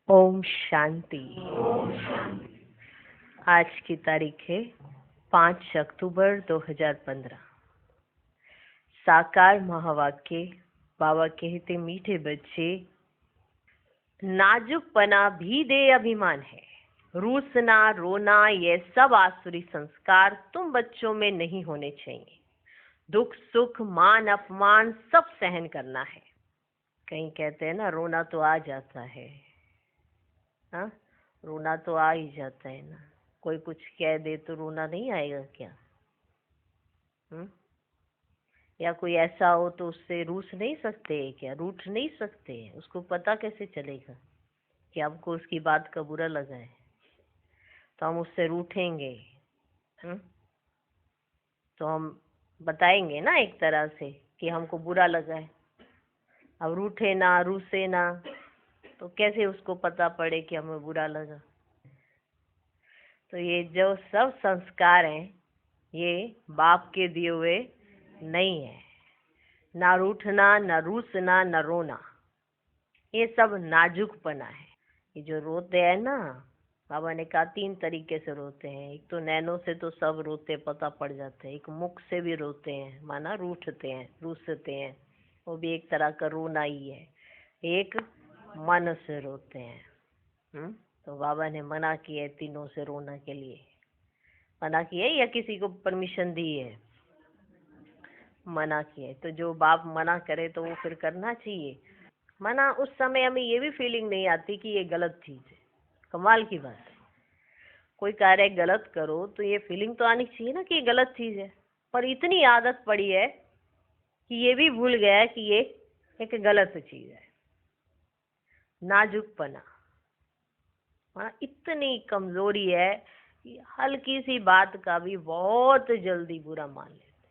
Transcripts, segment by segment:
ओम शांति। आज की तारीख है 5 अक्टूबर 2015। साकार महावाक्य। बाबा कहते, मीठे बच्चे, नाजुकपना भी दे अभिमान है। रूसना, रोना, ये सब आसुरी संस्कार तुम बच्चों में नहीं होने चाहिए। दुख सुख मान अपमान सब सहन करना है। कहीं कहते हैं ना, रोना तो आ जाता है। हाँ, रोना तो आ ही जाता है ना। कोई कुछ कह दे तो रोना नहीं आएगा क्या? या कोई ऐसा हो तो उससे रूठ नहीं सकते क्या? रूठ नहीं सकते। उसको पता कैसे चलेगा कि हमको उसकी बात का बुरा लगा है, तो हम उससे रूठेंगे। तो हम बताएंगे ना एक तरह से कि हमको बुरा लगा है। अब रूठे ना, रूसे ना, तो कैसे उसको पता पड़े कि हमें बुरा लगा? तो ये जो सब संस्कार हैं, ये बाप के दिए हुए नहीं है। ना रूठना, ना रूसना, ना रोना, ये सब नाजुकपना है। ये जो रोते हैं ना, बाबा ने कहा 3 तरीके से रोते हैं। एक तो नैनों से तो सब रोते पता पड़ जाते हैं। एक मुख से भी रोते हैं, माना रूठते हैं, रूसते हैं, वो भी एक तरह का रोना ही है। एक मन से रोते हैं। तो बाबा ने मना किया है तीनों से रोना के लिए। मना किया या किसी को परमिशन दी है? मना किया है। तो जो बाप मना करे तो वो फिर करना चाहिए। मना उस समय हमें ये भी फीलिंग नहीं आती कि ये गलत चीज है। कमाल की बात है। कोई कार्य गलत करो तो ये फीलिंग तो आनी चाहिए ना कि ये गलत चीज है। पर इतनी आदत पड़ी है कि ये भी भूल गया है कि ये एक गलत चीज है। नाजुकपना, इतनी कमजोरी है कि हल्की सी बात का भी बहुत जल्दी बुरा मान लेते।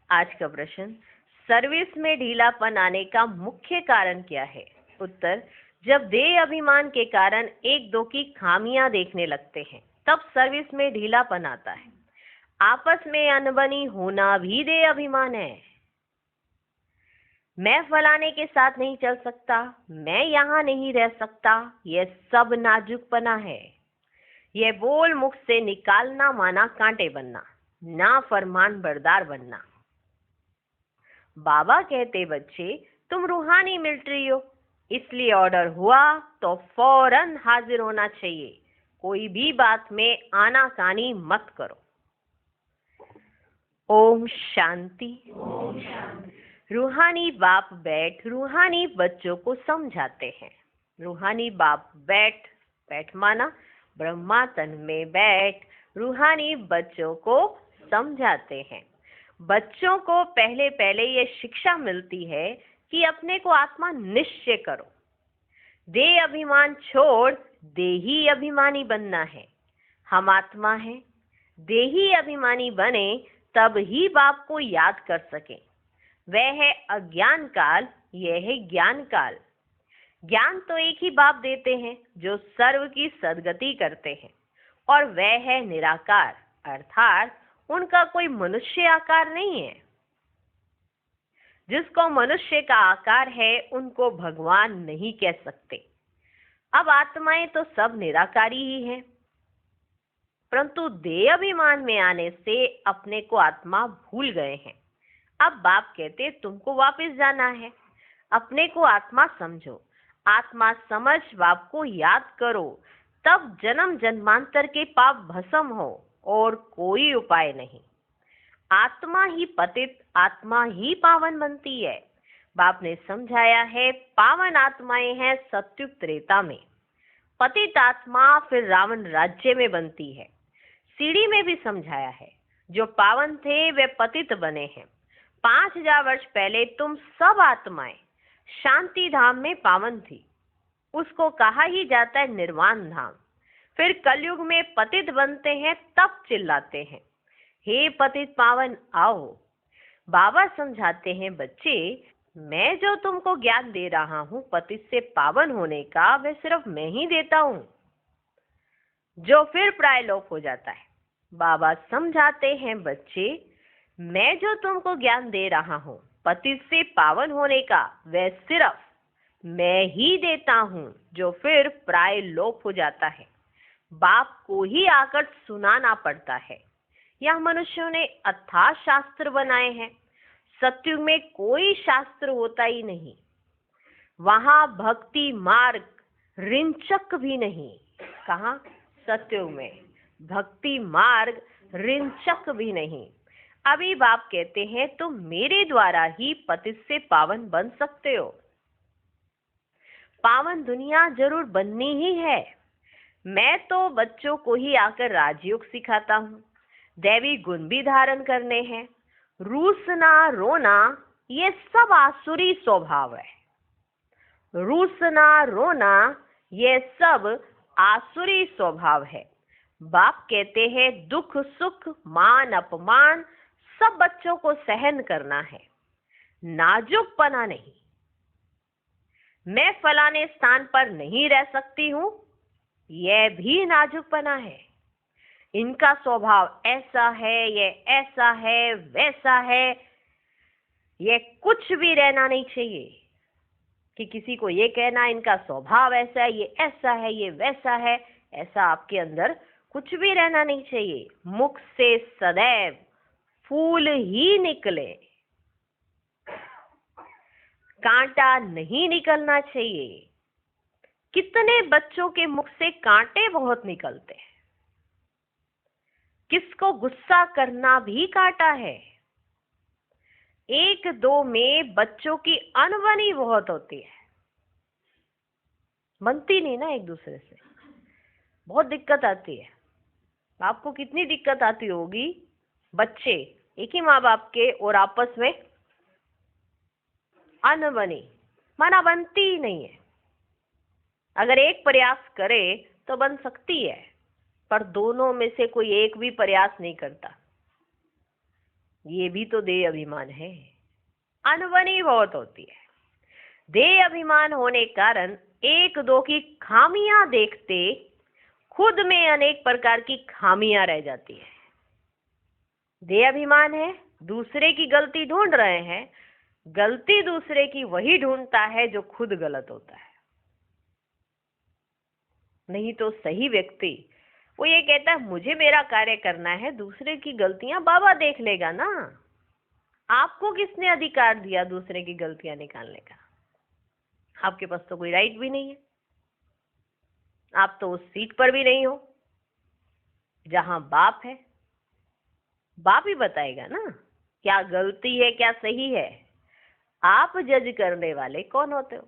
आज का प्रश्न, सर्विस में ढीलापन आने का मुख्य कारण क्या है? उत्तर, जब देह अभिमान के कारण एक दो की खामियां देखने लगते हैं तब सर्विस में ढीलापन आता है। आपस में अनबनी होना भी देह अभिमान है। मैं फलाने के साथ नहीं चल सकता, मैं यहाँ नहीं रह सकता, यह सब नाजुकपना है। यह बोल मुख से निकालना माना कांटे बनना, ना फरमान बरदार बनना। बाबा कहते, बच्चे तुम रूहानी मिलिट्री हो, इसलिए ऑर्डर हुआ तो फौरन हाजिर होना चाहिए। कोई भी बात में आनाकानी मत करो। ओम शांति। रूहानी बाप बैठ रूहानी बच्चों को समझाते हैं। रूहानी बाप बैठ माना ब्रह्मा तन में बैठ रूहानी बच्चों को समझाते हैं। बच्चों को पहले पहले ये शिक्षा मिलती है कि अपने को आत्मा निश्चय करो। देह अभिमान छोड़ देही अभिमानी बनना है। हम आत्मा हैं, देही अभिमानी बने तब ही बाप को याद कर सकें। वह है अज्ञान काल, यह है ज्ञान काल। ज्ञान तो एक ही बाप देते हैं जो सर्व की सद्गति करते हैं, और वह है निराकार, अर्थात उनका कोई मनुष्य आकार नहीं है। जिसको मनुष्य का आकार है उनको भगवान नहीं कह सकते। अब आत्माएं तो सब निराकारी ही हैं, परंतु देह अभिमान में आने से अपने को आत्मा भूल गए हैं। अब बाप कहते तुमको वापस जाना है, अपने को आत्मा समझो। आत्मा समझ बाप को याद करो, तब जन्म जन्मांतर के पाप भस्म हो और कोई उपाय नहीं। आत्मा ही पतित, आत्मा ही पावन बनती है। बाप ने समझाया है, पावन आत्माएं हैं सत्युग त्रेता में, पतित आत्मा फिर रावण राज्य में बनती है। सीढ़ी में भी समझाया है, जो पावन थे वे पतित बने हैं। 5000 वर्ष पहले तुम सब आत्माएं शांति धाम में पावन थी, उसको कहा ही जाता है निर्वाण धाम। फिर कलयुग में पतित बनते हैं तब चिल्लाते हैं, हे पतित पावन आओ। बाबा समझाते हैं, बच्चे मैं जो तुमको ज्ञान दे रहा हूँ पतित से पावन होने का, वह सिर्फ मैं ही देता हूँ, जो फिर प्रायलोक हो जाता है। बाबा समझाते हैं, बच्चे मैं जो तुमको ज्ञान दे रहा हूँ पतित से पावन होने का, वह सिर्फ मैं ही देता हूँ, जो फिर प्राय लोप हो जाता है। बाप को ही आकर सुनाना पड़ता है। यह मनुष्यों ने अथाह शास्त्र बनाए हैं। सत्युग में कोई शास्त्र होता ही नहीं। वहां भक्ति मार्ग रिंचक भी नहीं। कहाँ? सत्युग में भक्ति मार्ग रिंचक भी नहीं। अभी बाप कहते हैं तुम मेरे द्वारा ही पतित से पावन बन सकते हो। पावन दुनिया जरूर बननी ही है। मैं तो बच्चों को ही आकर राजयोग सिखाता हूँ। दैवी गुण भी धारण करने हैं। रूसना रोना ये सब आसुरी स्वभाव है। रूसना रोना ये सब आसुरी स्वभाव है। बाप कहते हैं दुख सुख मान अपमान सब बच्चों को सहन करना है, नाजुकपना नहीं। मैं फलाने स्थान पर नहीं रह सकती हूँ, यह भी नाजुकपना है। इनका स्वभाव ऐसा है, ये ऐसा है, वैसा है, ये कुछ भी रहना नहीं चाहिए कि किसी को ये कहना इनका स्वभाव ऐसा है, ये ऐसा है, ये वैसा है। ऐसा आपके अंदर कुछ भी रहना नहीं चाहिए। मुख से सदैव फूल ही निकले, कांटा नहीं निकलना चाहिए। कितने बच्चों के मुख से कांटे बहुत निकलते हैं। किसको गुस्सा करना भी कांटा है। एक दो में बच्चों की अनबनी बहुत होती है, बनती नहीं ना एक दूसरे से, बहुत दिक्कत आती है। आपको कितनी दिक्कत आती होगी, बच्चे एक ही माँ बाप के और आपस में अनबनी, माना बनती ही नहीं है। अगर एक प्रयास करे तो बन सकती है, पर दोनों में से कोई एक भी प्रयास नहीं करता। ये भी तो देह अभिमान है। अनबनी बहुत होती है। देह अभिमान होने कारण एक दो की खामियां देखते खुद में अनेक प्रकार की खामियां रह जाती है। देह अभिमान है, दूसरे की गलती ढूंढ रहे हैं, गलती दूसरे की वही ढूंढता है जो खुद गलत होता है। नहीं तो सही व्यक्ति वो ये कहता है मुझे मेरा कार्य करना है, दूसरे की गलतियां बाबा देख लेगा ना। आपको किसने अधिकार दिया दूसरे की गलतियां निकालने का? आपके पास तो कोई राइट भी नहीं है। आप तो उस सीट पर भी नहीं हो जहां बाप है। बाप ही बताएगा ना क्या गलती है क्या सही है। आप जज करने वाले कौन होते हो?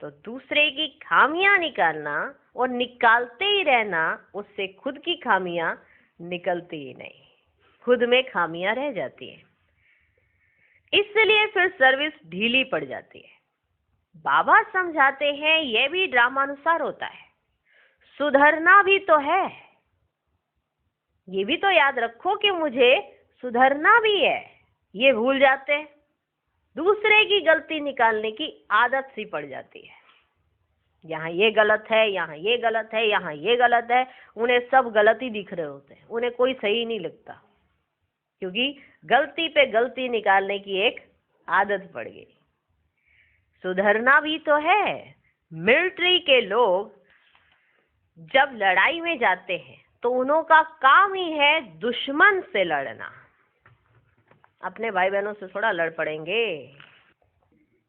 तो दूसरे की खामियां निकालना और निकालते ही रहना, उससे खुद की खामियां निकलती ही नहीं, खुद में खामियां रह जाती है। इसलिए फिर सर्विस ढीली पड़ जाती है। बाबा समझाते हैं यह भी ड्रामानुसार होता है, सुधरना भी तो है। ये भी तो याद रखो कि मुझे सुधरना भी है। ये भूल जाते हैं। दूसरे की गलती निकालने की आदत सी पड़ जाती है। यहाँ ये गलत है, यहाँ ये गलत है, यहाँ ये गलत है। उन्हें सब गलत ही दिख रहे होते हैं, उन्हें कोई सही नहीं लगता, क्योंकि गलती पे गलती निकालने की एक आदत पड़ गई। सुधरना भी तो है। मिलिट्री के लोग जब लड़ाई में जाते हैं तो उन्हों का काम ही है दुश्मन से लड़ना। अपने भाई बहनों से थोड़ा लड़ पड़ेंगे।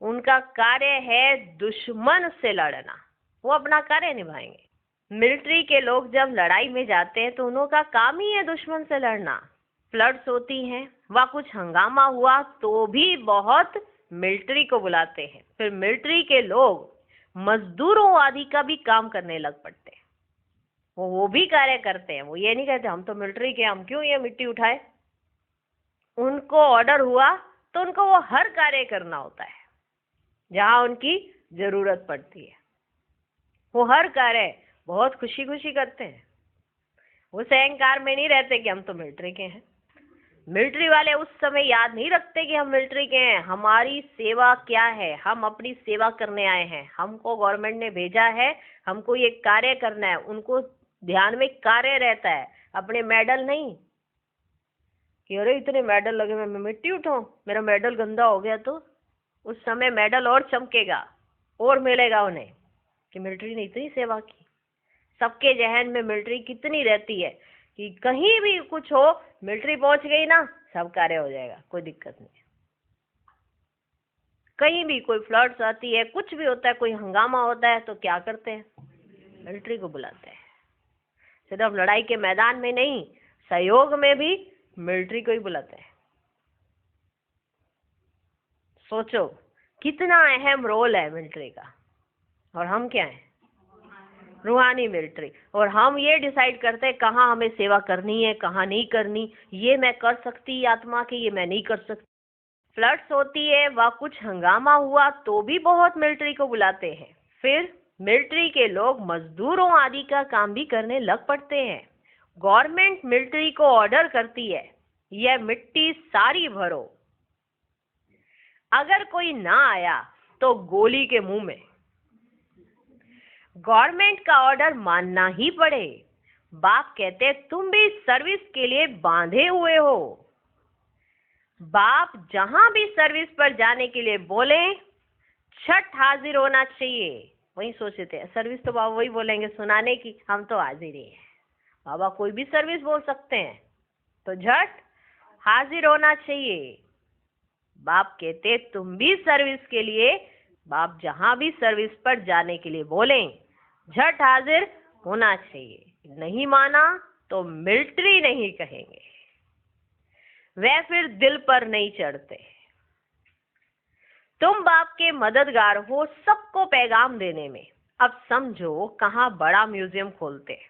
उनका कार्य है दुश्मन से लड़ना, वो अपना कार्य निभाएंगे। मिलिट्री के लोग जब लड़ाई में जाते हैं तो उन्हों का काम ही है दुश्मन से लड़ना। फ्लड्स होती हैं, वह कुछ हंगामा हुआ तो भी बहुत मिलिट्री को बुलाते हैं। फिर मिलिट्री के लोग मजदूरों आदि का भी काम करने लग पड़ते हैं। वो भी कार्य करते हैं। वो ये नहीं कहते हम तो मिलिट्री के, हम क्यों ये मिट्टी उठाए। उनको ऑर्डर हुआ तो उनको वो हर कार्य करना होता है जहां उनकी जरूरत पड़ती है। वो हर कार्य बहुत खुशी खुशी करते हैं। वो अहंकार में नहीं रहते कि हम तो मिलिट्री के हैं। मिलिट्री वाले उस समय याद नहीं रखते कि हम मिलिट्री के हैं। हमारी सेवा क्या है, हम अपनी सेवा करने आए हैं, हमको गवर्नमेंट ने भेजा है, हमको ये कार्य करना है। उनको ध्यान में कार्य रहता है, अपने मेडल नहीं कि अरे इतने मेडल लगे मैं मिट्टी उठाऊं, मेरा मेडल गंदा हो गया तो। उस समय मेडल और चमकेगा। और मिलेगा उन्हें कि मिलिट्री ने इतनी सेवा की। सबके जहन में मिलिट्री कितनी रहती है कि कहीं भी कुछ हो, मिलिट्री पहुंच गई ना, सब कार्य हो जाएगा, कोई दिक्कत नहीं। कहीं भी कोई फ्लड्स आती है, कुछ भी होता है, कोई हंगामा होता है, तो क्या करते हैं? मिलिट्री को बुलाते हैं। सिर्फ लड़ाई के मैदान में नहीं, सहयोग में भी मिलिट्री को ही बुलाते हैं। सोचो कितना अहम रोल है मिलिट्री का। और हम क्या हैं? रूहानी मिलिट्री। और हम ये डिसाइड करते हैं कहाँ हमें सेवा करनी है, कहाँ नहीं करनी। ये मैं कर सकती आत्मा की, ये मैं नहीं कर सकती। फ्लड्स होती है, वह कुछ हंगामा हुआ तो भी बहुत मिलिट्री को बुलाते हैं। फिर मिलिट्री के लोग मजदूरों आदि का काम भी करने लग पड़ते हैं। गवर्नमेंट मिलिट्री को ऑर्डर करती है, यह मिट्टी सारी भरो। अगर कोई ना आया तो गोली के मुंह में। गवर्नमेंट का ऑर्डर मानना ही पड़े। बाप कहते तुम भी सर्विस के लिए बांधे हुए हो। बाप जहां भी सर्विस पर जाने के लिए बोले, छठ हाजिर होना चाहिए। वही सोचते थे सर्विस तो बाबा वही बोलेंगे सुनाने की, हम तो हाजिर ही हैं। बाबा कोई भी सर्विस बोल सकते हैं, तो झट हाजिर होना चाहिए। बाप कहते तुम भी सर्विस के लिए, बाप जहां भी सर्विस पर जाने के लिए बोले, झट हाजिर होना चाहिए। नहीं माना तो मिलिट्री नहीं कहेंगे, वे फिर दिल पर नहीं चढ़ते। तुम बाप के मददगार हो सबको पैगाम देने में। अब समझो कहाँ बड़ा म्यूजियम खोलते हैं।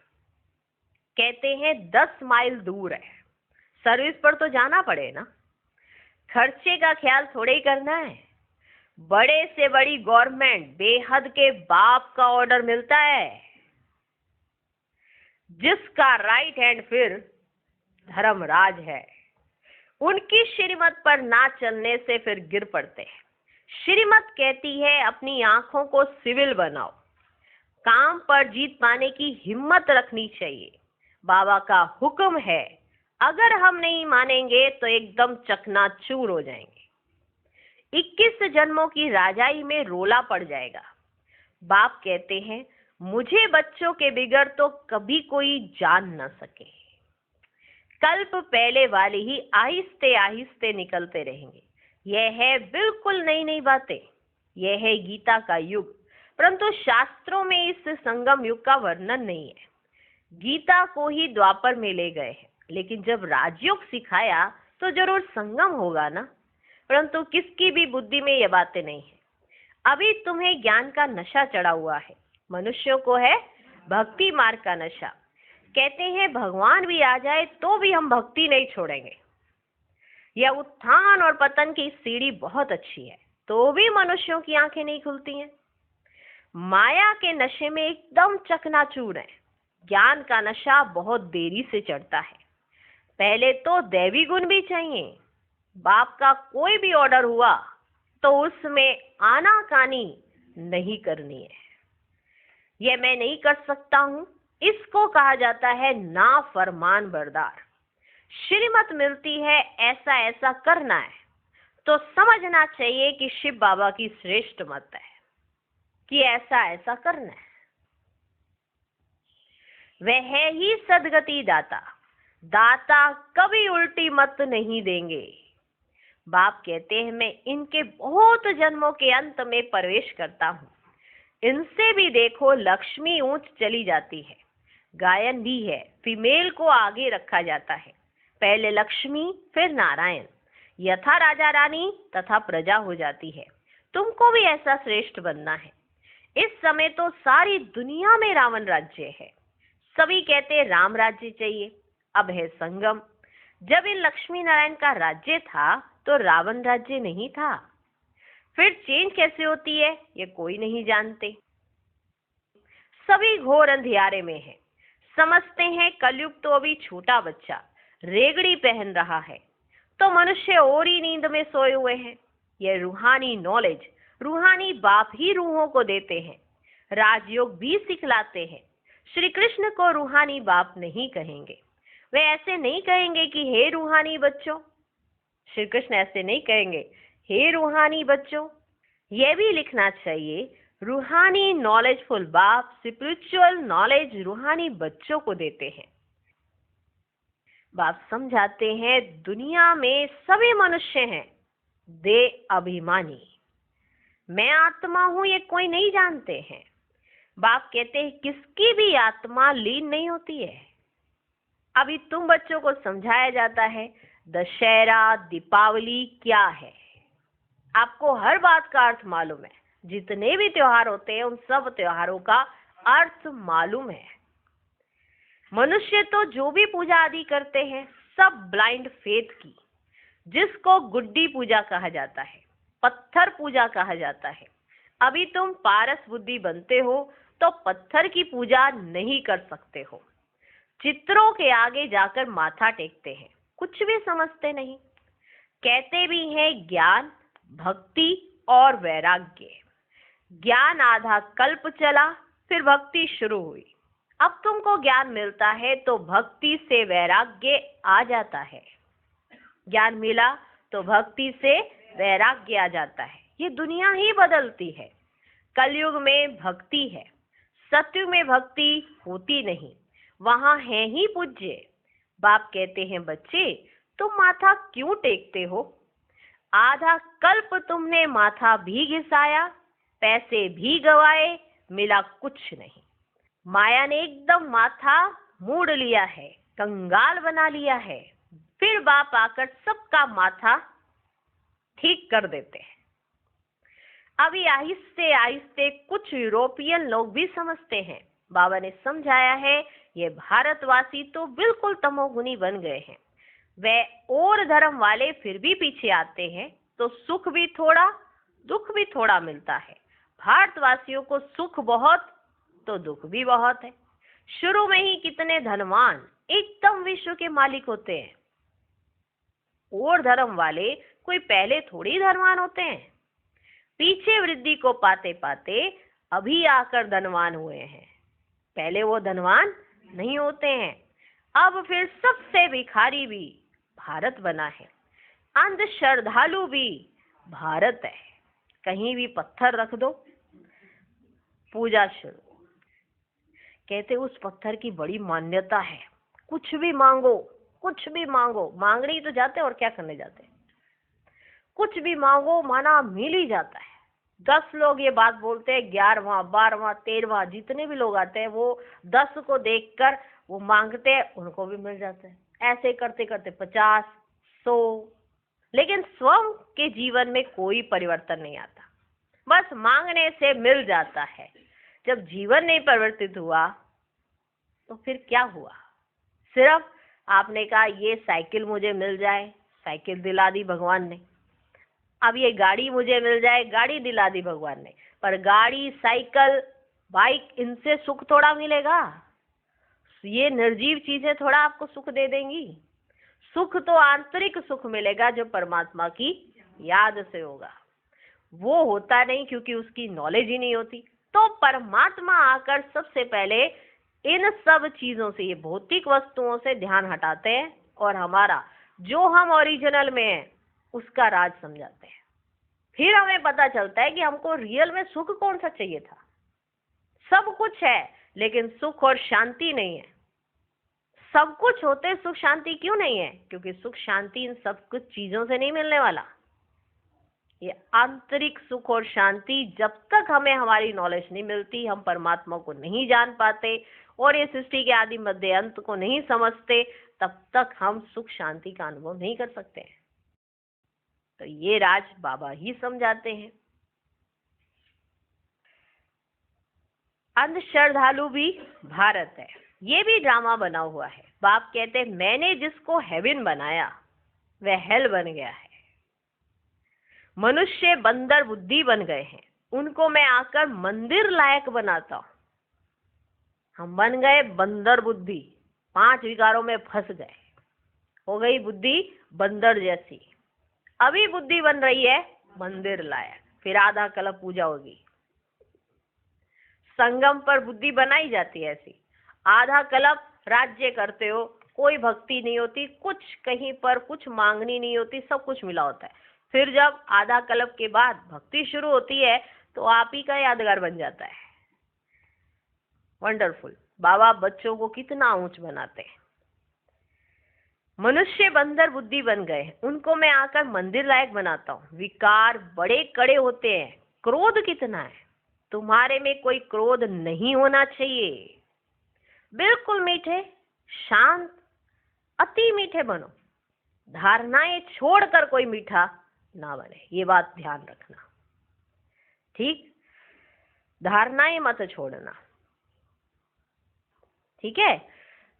कहते हैं 10 माइल दूर है, सर्विस पर तो जाना पड़े ना। खर्चे का ख्याल थोड़े ही करना है। बड़े से बड़ी गवर्नमेंट, बेहद के बाप का ऑर्डर मिलता है, जिसका राइट हैंड फिर धर्मराज है। उनकी श्रीमत पर ना चलने से फिर गिर पड़ते हैं। श्रीमत कहती है अपनी आंखों को सिविल बनाओ। काम पर जीत पाने की हिम्मत रखनी चाहिए। बाबा का हुक्म है, अगर हम नहीं मानेंगे तो एकदम चकनाचूर हो जाएंगे। 21 जन्मों की राजाई में रोला पड़ जाएगा। बाप कहते हैं मुझे बच्चों के बिगड़ तो कभी कोई जान न सके। कल्प पहले वाले ही आहिस्ते आहिस्ते निकलते रहेंगे। यह है बिल्कुल नई नई बातें। यह है गीता का युग, परंतु शास्त्रों में इस संगम युग का वर्णन नहीं है। गीता को ही द्वापर में ले गए हैं, लेकिन जब राजयोग सिखाया तो जरूर संगम होगा ना। परंतु किसकी भी बुद्धि में ये बातें नहीं है। अभी तुम्हें ज्ञान का नशा चढ़ा हुआ है, मनुष्यों को है भक्ति मार्ग का नशा। कहते हैं भगवान भी आ जाए तो भी हम भक्ति नहीं छोड़ेंगे। यह उत्थान और पतन की सीढ़ी बहुत अच्छी है, तो भी मनुष्यों की आंखें नहीं खुलती हैं। माया के नशे में एकदम चकनाचूर है। ज्ञान का नशा बहुत देरी से चढ़ता है। पहले तो दैवी गुण भी चाहिए। बाप का कोई भी ऑर्डर हुआ तो उसमें आनाकानी नहीं करनी है। यह मैं नहीं कर सकता हूं, इसको कहा जाता है नाफरमान बरदार। श्रीमत मिलती है ऐसा ऐसा करना है, तो समझना चाहिए कि शिव बाबा की श्रेष्ठ मत है कि ऐसा ऐसा करना है। वह है ही सदगति दाता। दाता कभी उल्टी मत नहीं देंगे। बाप कहते हैं मैं इनके बहुत जन्मों के अंत में प्रवेश करता हूँ। इनसे भी देखो लक्ष्मी ऊंच चली जाती है। गायन भी है, फीमेल को आगे रखा जाता है। पहले लक्ष्मी फिर नारायण, यथा राजा रानी तथा प्रजा हो जाती है। तुमको भी ऐसा श्रेष्ठ बनना है। इस समय तो सारी दुनिया में रावण राज्य है। सभी कहते राम राज्य चाहिए। अब है संगम। जब इन लक्ष्मी नारायण का राज्य था तो रावण राज्य नहीं था। फिर चेंज कैसे होती है ये कोई नहीं जानते। सभी घोर अंधियारे में है। समझते हैं कलयुग तो अभी छोटा बच्चा रेगड़ी पहन रहा है, तो मनुष्य और ही नींद में सोए हुए हैं। यह रूहानी नॉलेज रूहानी बाप ही रूहों को देते हैं। राजयोग भी सिखलाते हैं। श्री कृष्ण को रूहानी बाप नहीं कहेंगे। वे ऐसे नहीं कहेंगे कि हे रूहानी बच्चों। श्री कृष्ण ऐसे नहीं कहेंगे हे रूहानी बच्चों। यह भी लिखना चाहिए रूहानी नॉलेजफुल बाप स्पिरिचुअल नॉलेज रूहानी बच्चों को देते हैं। बाप समझाते हैं दुनिया में सभी मनुष्य हैं, दे अभिमानी, मैं आत्मा हूं ये कोई नहीं जानते हैं। बाप कहते हैं किसकी भी आत्मा लीन नहीं होती है। अभी तुम बच्चों को समझाया जाता है दशहरा दीपावली क्या है। आपको हर बात का अर्थ मालूम है। जितने भी त्योहार होते हैं उन सब त्योहारों का अर्थ मालूम है। मनुष्य तो जो भी पूजा आदि करते हैं सब ब्लाइंड फेथ की, जिसको गुड्डी पूजा कहा जाता है, पत्थर पूजा कहा जाता है। अभी तुम पारस बुद्धि बनते हो तो पत्थर की पूजा नहीं कर सकते हो। चित्रों के आगे जाकर माथा टेकते हैं, कुछ भी समझते नहीं। कहते भी हैं ज्ञान, भक्ति और वैराग्य। ज्ञान आधा कल्प चला, फिर भक्ति शुरू हुई। अब तुमको ज्ञान मिलता है तो भक्ति से वैराग्य आ जाता है। ज्ञान मिला तो भक्ति से वैराग्य आ जाता है। ये दुनिया ही बदलती है। कलयुग में भक्ति है, सतयुग में भक्ति होती नहीं, वहां है ही पूज्य। बाप कहते हैं बच्चे तुम माथा क्यों टेकते हो? आधा कल्प तुमने माथा भी घिसाया, पैसे भी गवाए, मिला कुछ नहीं। माया ने एकदम माथा मोड़ लिया है, कंगाल बना लिया है। फिर बाप आकर सबका माथा ठीक कर देते हैं। अभी आहिस्ते आहिस्ते कुछ यूरोपियन लोग भी समझते हैं। बाबा ने समझाया है ये भारतवासी तो बिल्कुल तमोगुनी बन गए हैं। वे और धर्म वाले फिर भी पीछे आते हैं तो सुख भी थोड़ा दुख भी थोड़ा मिलता है। भारतवासियों को सुख बहुत तो दुख भी बहुत है। शुरू में ही कितने धनवान एकदम विश्व के मालिक होते हैं। और धर्म वाले कोई पहले थोड़ी धनवान होते हैं। पीछे वृद्धि को पाते पाते अभी आकर धनवान हुए हैं। पहले वो धनवान नहीं होते हैं। अब फिर सबसे भिखारी भी भारत बना है। अंध श्रद्धालु भी भारत है। कहीं भी पत्थर रख दो, पूजा शुरू। कहते उस पत्थर की बड़ी मान्यता है, कुछ भी मांगो, कुछ भी मांगो। मांगने ही तो जाते और क्या करने जाते? कुछ भी मांगो माना मिल ही जाता है। 10 लोग ये बात बोलते हैं, 11वां 12वां 13वां जितने भी लोग आते हैं वो 10 को देखकर वो मांगते हैं, उनको भी मिल जाता है। ऐसे करते करते 50 100, लेकिन स्वयं के जीवन में कोई परिवर्तन नहीं आता। बस मांगने से मिल जाता है। जब जीवन नहीं परिवर्तित हुआ तो फिर क्या हुआ? सिर्फ आपने कहा ये साइकिल मुझे मिल जाए, साइकिल दिला दी भगवान ने। अब ये गाड़ी मुझे मिल जाए, गाड़ी दिला दी भगवान ने। पर गाड़ी, साइकिल, बाइक, इनसे सुख थोड़ा मिलेगा। ये निर्जीव चीजें थोड़ा आपको सुख दे देंगी। सुख तो आंतरिक सुख मिलेगा जो परमात्मा की याद से होगा। वो होता नहीं क्योंकि उसकी नॉलेज ही नहीं होती। तो परमात्मा आकर सबसे पहले इन सब चीजों से, ये भौतिक वस्तुओं से ध्यान हटाते हैं और हमारा जो हम ओरिजिनल में है उसका राज समझाते हैं। फिर हमें पता चलता है कि हमको रियल में सुख कौन सा चाहिए था। सब कुछ है लेकिन सुख और शांति नहीं है। सब कुछ होते सुख शांति क्यों नहीं है? क्योंकि सुख शांति इन सब कुछ चीजों से नहीं मिलने वाला। ये आंतरिक सुख और शांति जब तक हमें हमारी नॉलेज नहीं मिलती, हम परमात्मा को नहीं जान पाते और ये सृष्टि के आदि मध्य अंत को नहीं समझते, तब तक हम सुख शांति का अनुभव नहीं कर सकते हैं। तो ये राज बाबा ही समझाते हैं। अंध श्रद्धालु भी भारत है। ये भी ड्रामा बना हुआ है। बाप कहते हैं मैंने जिसको हेवन बनाया वह हेल बन गया है। मनुष्य बंदर बुद्धि बन गए हैं, उनको मैं आकर मंदिर लायक बनाता हूं। हम बन गए बंदर बुद्धि, 5 विकारों में फंस गए, हो गई बुद्धि बंदर जैसी। अभी बुद्धि बन रही है मंदिर लायक, फिर आधा कल्प पूजा होगी। संगम पर बुद्धि बनाई जाती है ऐसी। आधा कल्प राज्य करते हो, कोई भक्ति नहीं होती, कुछ कहीं पर कुछ मांगनी नहीं होती, सब कुछ मिला होता है। फिर जब आधा कल्प के बाद भक्ति शुरू होती है तो आप ही का यादगार बन जाता है। वंडरफुल। बाबा बच्चों को कितना ऊंच बनाते हैं। मनुष्य बंदर बुद्धि बन गए, उनको मैं आकर मंदिर लायक बनाता हूँ। विकार बड़े कड़े होते हैं, क्रोध कितना है। तुम्हारे में कोई क्रोध नहीं होना चाहिए। बिल्कुल मीठे, शांत, अति मीठे बनो। धारणाएं छोड़कर कोई मीठा ना बने, ये बात ध्यान रखना। ठीक, धारणाएं मत छोड़ना। ठीक है,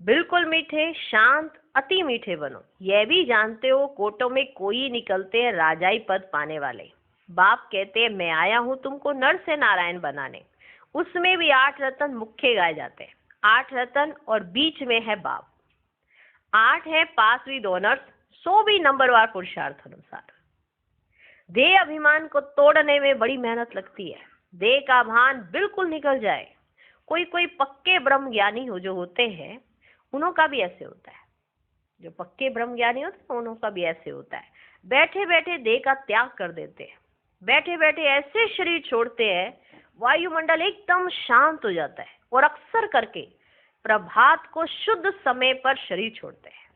बिल्कुल मीठे, शांत, अति मीठे बनो। यह भी जानते हो कोटों में कोई निकलते हैं राजाई पद पाने वाले। बाप कहते हैं मैं आया हूं तुमको नर से नारायण बनाने। उसमें भी 8 रत्न मुख्य गाए जाते हैं। 8 रत्न और बीच में है बाप। 8 है पास विद ऑनर्स, 100 भी नंबरवार पुरुषार्थ अनुसार। देह अभिमान को तोड़ने में बड़ी मेहनत लगती है। देह का भान बिल्कुल निकल जाए। कोई कोई पक्के ब्रह्म ज्ञानी हो जो होते हैं, उन्हों का भी ऐसे होता है। जो पक्के ब्रह्म ज्ञानी होते हैं उन्हों का भी ऐसे होता है। बैठे बैठे देह का त्याग कर देते हैं। बैठे बैठे ऐसे शरीर छोड़ते हैं, वायुमंडल एकदम शांत हो जाता है। और अक्सर करके प्रभात को शुद्ध समय पर शरीर छोड़ते हैं।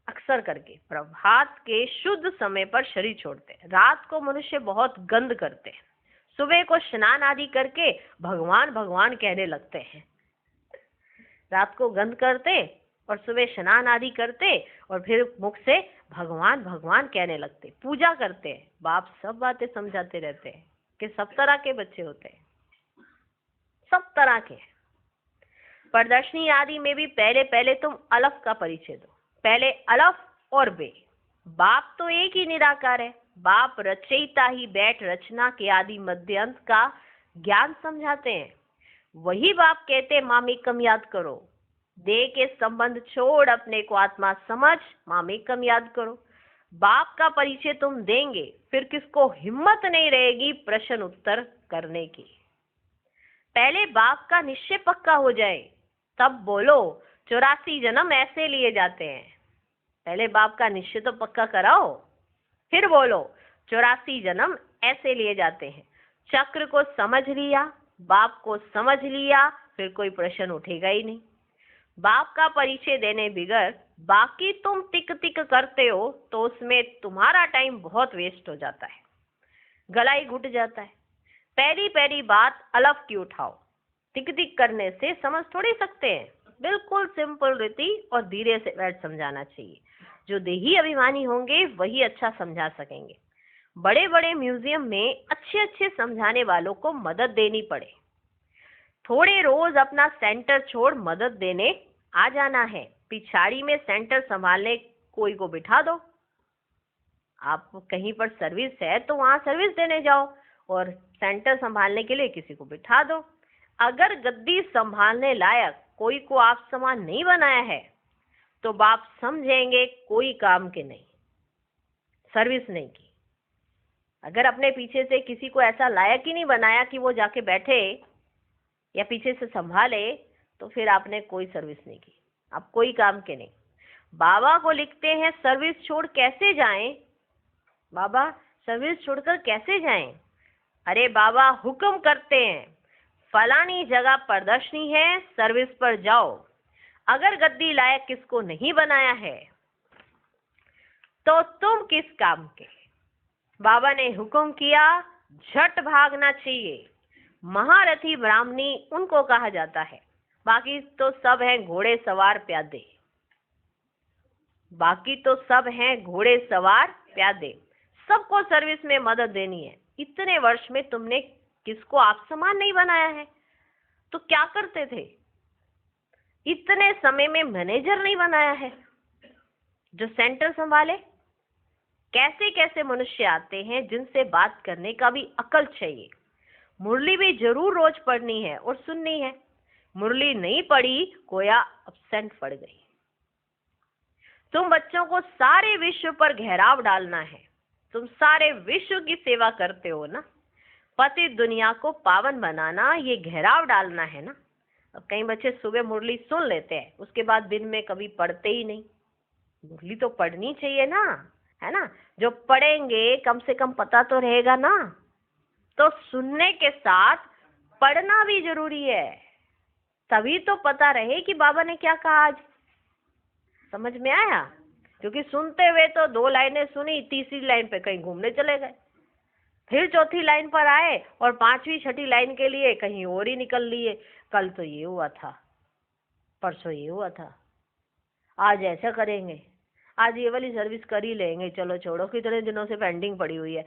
अक्सर करके प्रभात के शुद्ध समय पर शरीर छोड़ते हैं। रात को मनुष्य बहुत गंद करते हैं। सुबह को स्नान आदि करके भगवान भगवान कहने लगते हैं। रात को गंद करते और सुबह स्नान आदि करते और फिर मुख से भगवान भगवान कहने लगते, पूजा करते हैं। बाप सब बातें समझाते रहते हैं कि सब तरह के बच्चे होते हैं, सब तरह के। प्रदर्शनी आदि में भी पहले पहले तुम अलफ का परिचय दो। पहले अलफ और बे। बाप तो एक ही निराकार है। बाप रचयिता ही बैठ रचना के आदि मध्य अंत का ज्ञान समझाते हैं। वही बाप कहते मामेकम याद करो। देह के संबंध छोड़ अपने को आत्मा समझ मामेकम याद करो। बाप का परिचय तुम देंगे, फिर किसको हिम्मत नहीं रहेगी प्रश्न उत्तर करने की। पहले बाप का निश्चय पक्का हो जाए, तब बोलो 84 जन्म ऐसे लिए जाते हैं। पहले बाप का निश्चय तो पक्का कराओ, फिर बोलो 84 जन्म ऐसे लिए जाते हैं। चक्र को समझ लिया, बाप को समझ लिया, फिर कोई प्रश्न उठेगा ही नहीं। बाप का परिचय देने बिगर बाकी तुम टिक टिक करते हो तो उसमें तुम्हारा टाइम बहुत वेस्ट हो जाता है, गला ही घुट जाता है। पहली पहली बात अलफ की उठाओ। टिक टिक करने से समझ थोड़ी सकते हैं। बिल्कुल सिंपल रीति और धीरे से बैठ समझाना चाहिए। जो देही अभिमानी होंगे वही अच्छा समझा सकेंगे। बड़े बड़े म्यूजियम में अच्छे अच्छे समझाने वालों को मदद देनी पड़े। थोड़े रोज अपना सेंटर छोड़ मदद देने आ जाना है। पिछाड़ी में सेंटर संभालने कोई को बिठा दो। आप कहीं पर सर्विस है तो वहां सर्विस देने जाओ और सेंटर संभालने के लिए किसी को बिठा दो। अगर गद्दी संभालने लायक कोई को आप समान नहीं बनाया है तो बाप समझेंगे कोई काम के नहीं, सर्विस नहीं की। अगर अपने पीछे से किसी को ऐसा लायक ही नहीं बनाया कि वो जाके बैठे या पीछे से संभाले, तो फिर आपने कोई सर्विस नहीं की, आप कोई काम के नहीं। बाबा को लिखते हैं सर्विस छोड़ कैसे जाएं। बाबा सर्विस छोड़कर कैसे जाएं? अरे बाबा हुक्म करते हैं फलानी जगह प्रदर्शनी है, सर्विस पर जाओ। अगर गद्दी लायक किसको नहीं बनाया है तो तुम किस काम के? बाबा ने हुक्म किया, झट भागना चाहिए। महारथी ब्राह्मणी उनको कहा जाता है। बाकी तो सब हैं घोड़े सवार प्यादे। बाकी तो सब हैं घोड़े सवार प्यादे। सबको सर्विस में मदद देनी है। इतने वर्ष में तुमने किसको आप समान नहीं बनाया है तो क्या करते थे? इतने समय में मैनेजर नहीं बनाया है जो सेंटर संभाले। कैसे कैसे मनुष्य आते हैं जिनसे बात करने का भी अकल चाहिए। मुरली भी जरूर रोज पढ़नी है और सुननी है। मुरली नहीं पढ़ी गोया अब्सेंट पड़ गई। तुम बच्चों को सारे विश्व पर घेराव डालना है। तुम सारे विश्व की सेवा करते हो ना, पति दुनिया को पावन बनाना, ये घेराव डालना है ना। अब कई बच्चे सुबह मुरली सुन लेते हैं, उसके बाद दिन में कभी पढ़ते ही नहीं। मुरली तो पढ़नी चाहिए ना, है ना। जो पढ़ेंगे कम से कम पता तो रहेगा ना। तो सुनने के साथ पढ़ना भी जरूरी है, तभी तो पता रहे कि बाबा ने क्या कहा आज। समझ में आया? क्योंकि सुनते हुए तो 2 लाइनें सुनी, तीसरी लाइन पे कहीं घूमने चले गए, फिर चौथी लाइन पर आए और 5वीं 6ठी लाइन के लिए कहीं और ही निकल लिए। कल तो ये हुआ था, परसों ये हुआ था, आज ऐसा करेंगे, आज ये वाली सर्विस कर ही लेंगे, चलो छोड़ो, कितने दिनों से पेंडिंग पड़ी हुई है।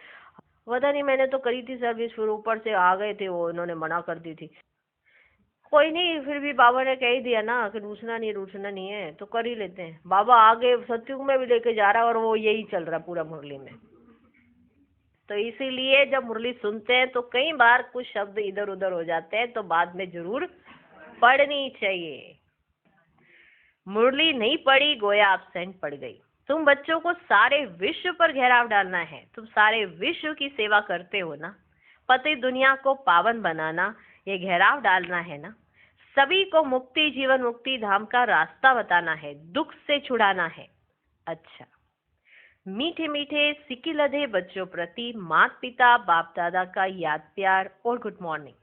पता नहीं, मैंने तो करी थी सर्विस, फिर ऊपर से आ गए थे वो, इन्होंने मना कर दी थी। कोई नहीं, फिर भी बाबा ने कह ही दिया ना कि रूठना नहीं है, तो कर ही लेते हैं। बाबा आगे सत्युग में भी लेके जा रहा है और वो यही चल रहा पूरा मुरली में। तो इसीलिए जब मुरली सुनते हैं तो कई बार कुछ शब्द इधर उधर हो जाते हैं, तो बाद में जरूर पढ़नी चाहिए। मुरली नहीं पढ़ी, गोया एब्सेंट पड़ गई। तुम बच्चों को सारे विश्व पर घेराव डालना है, तुम सारे विश्व की सेवा करते हो ना, पति दुनिया को पावन बनाना, ये घेराव डालना है ना, सभी को मुक्ति, जीवन मुक्ति धाम का रास्ता बताना है, दुख से छुड़ाना है। अच्छा, मीठे मीठे सिक्की लधे बच्चों प्रति माता पिता बाप दादा का याद प्यार और गुड मॉर्निंग।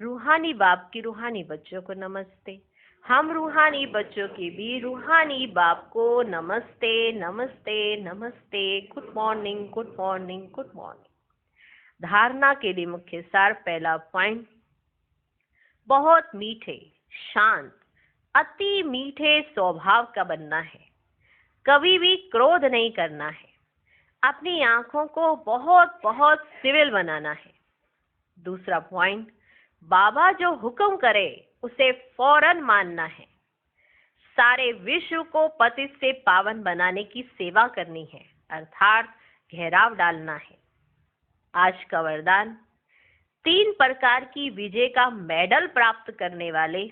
रूहानी बाप की रूहानी बच्चों को नमस्ते। हम रूहानी बच्चों की भी रूहानी बाप को नमस्ते नमस्ते नमस्ते, good morning good morning good morning. धारणा के लिए मुख्य सार, पहला पॉइंट, बहुत मीठे, शांत, अति मीठे स्वभाव का बनना है, कभी भी क्रोध नहीं करना है, अपनी आंखों को बहुत बहुत सिविल बनाना है। दूसरा पॉइंट, बाबा जो हुक्म करे उसे फौरन मानना है, सारे विश्व को पति से पावन बनाने की सेवा करनी है, अर्थात घेराव डालना है। आज का वरदान, 3 प्रकार की विजय का मेडल प्राप्त करने वाले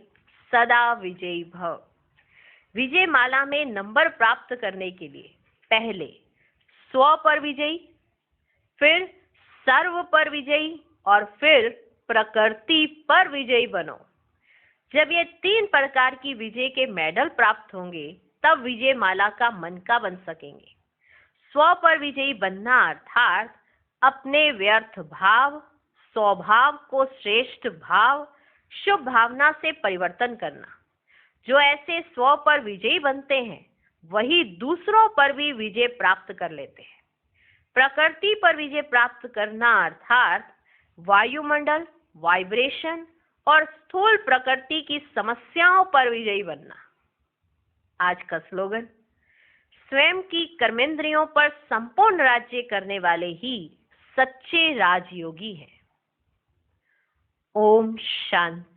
सदा विजयी भव। विजय माला में नंबर प्राप्त करने के लिए पहले स्व पर विजयी, फिर सर्व पर विजयी और फिर प्रकृति पर विजयी बनो। जब ये 3 प्रकार की विजय के मेडल प्राप्त होंगे तब विजय माला का मन का बन सकेंगे। स्व पर विजयी बनना अर्थात अपने व्यर्थ भाव, स्वभाव को श्रेष्ठ भाव, शुभ भावना से परिवर्तन करना। जो ऐसे स्व पर विजयी बनते हैं वही दूसरों पर भी विजय प्राप्त कर लेते हैं। प्रकृति पर विजय प्राप्त करना अर्थात वायुमंडल, वाइब्रेशन और स्थूल प्रकृति की समस्याओं पर विजयी बनना। आज का स्लोगन, स्वयं की कर्मेंद्रियों पर संपूर्ण राज्य करने वाले ही सच्चे राजयोगी हैं। ओम शांति।